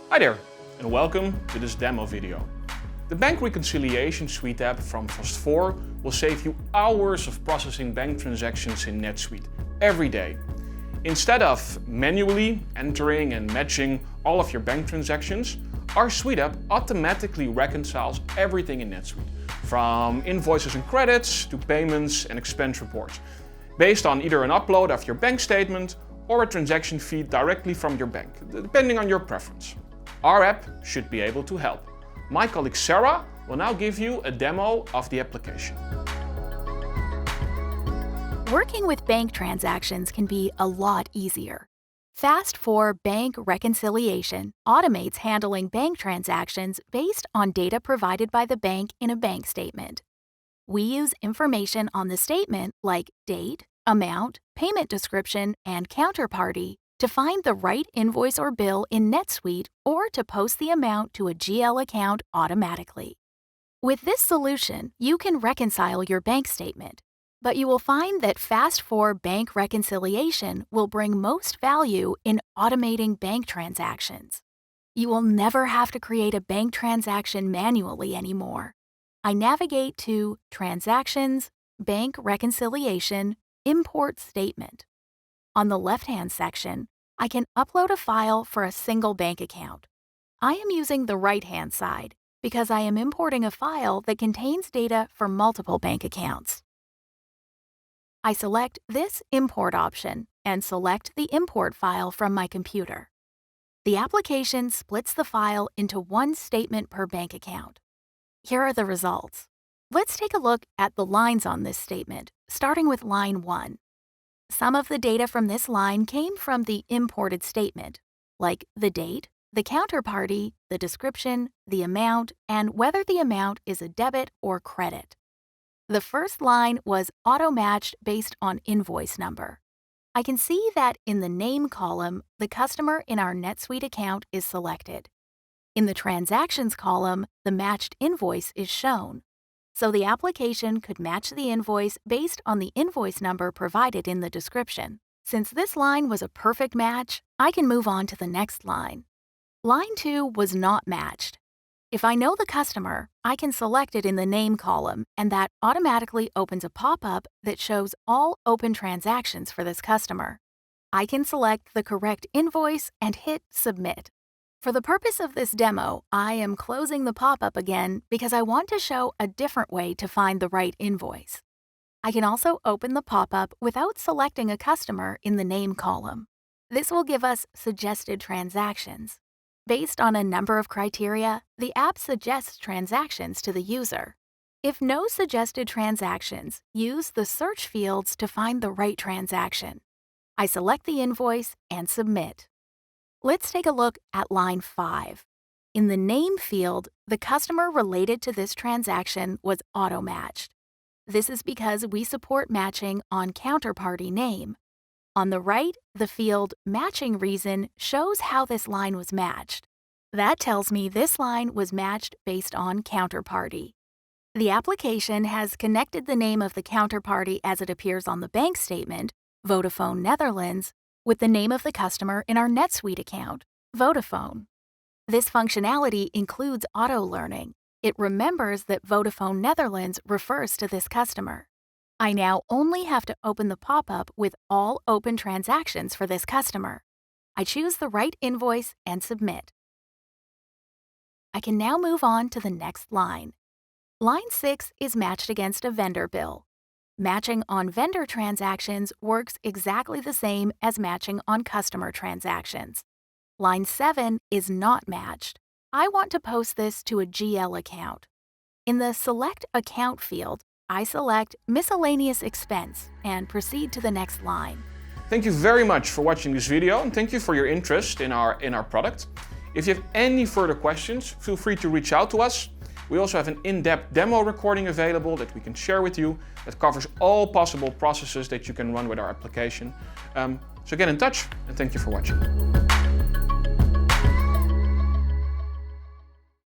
Hi there, and welcome to this demo video. The Bank Reconciliation Suite app from Fast4 will save you hours of processing bank transactions in NetSuite every day. Instead of manually entering and matching all of your bank transactions, our Suite app automatically reconciles everything in NetSuite, from invoices and credits to payments and expense reports, based on either an upload of your bank statement or a transaction feed directly from your bank, depending on your preference. Our app should be able to help. My colleague Sarah will now give you a demo of the application. Working with bank transactions can be a lot easier. Fast4 Bank Reconciliation automates handling bank transactions based on data provided by the bank in a bank statement. We use information on the statement like date, amount, payment description, and counterparty to find the right invoice or bill in NetSuite or to post the amount to a GL account automatically. With this solution, you can reconcile your bank statement, but you will find that Fast4 Bank Reconciliation will bring most value in automating bank transactions. You will never have to create a bank transaction manually anymore. I navigate to Transactions, Bank Reconciliation, Import Statement. On the left-hand section, I can upload a file for a single bank account. I am using the right-hand side because I am importing a file that contains data for multiple bank accounts. I select this import option and select the import file from my computer. The application splits the file into one statement per bank account. Here are the results. Let's take a look at the lines on this statement, starting with line 1. Some of the data from this line came from the imported statement, like the date, the counterparty, the description, the amount, and whether the amount is a debit or credit. The first line was auto-matched based on invoice number. I can see that in the name column, the customer in our NetSuite account is selected. In the transactions column, the matched invoice is shown. So the application could match the invoice based on the invoice number provided in the description. Since this line was a perfect match, I can move on to the next line. Line 2 was not matched. If I know the customer, I can select it in the name column, and that automatically opens a pop-up that shows all open transactions for this customer. I can select the correct invoice and hit Submit. For the purpose of this demo, I am closing the pop-up again because I want to show a different way to find the right invoice. I can also open the pop-up without selecting a customer in the name column. This will give us suggested transactions. Based on a number of criteria, the app suggests transactions to the user. If no suggested transactions, use the search fields to find the right transaction. I select the invoice and submit. Let's take a look at line 5. In the name field, the customer related to this transaction was auto-matched. This is because we support matching on counterparty name. On the right, the field Matching Reason shows how this line was matched. That tells me this line was matched based on counterparty. The application has connected the name of the counterparty as it appears on the bank statement, Vodafone Netherlands, with the name of the customer in our NetSuite account, Vodafone. This functionality includes auto-learning. It remembers that Vodafone Netherlands refers to this customer. I now only have to open the pop-up with all open transactions for this customer. I choose the right invoice and submit. I can now move on to the next line. Line 6 is matched against a vendor bill. Matching on vendor transactions works exactly the same as matching on customer transactions. Line 7 is not matched. I want to post this to a GL account. In the Select Account field, I select Miscellaneous Expense and proceed to the next line. Thank you very much for watching this video, and thank you for your interest in our product. If you have any further questions, feel free to reach out to us. We also have an in-depth demo recording available that we can share with you that covers all possible processes that you can run with our application. So get in touch, and thank you for watching.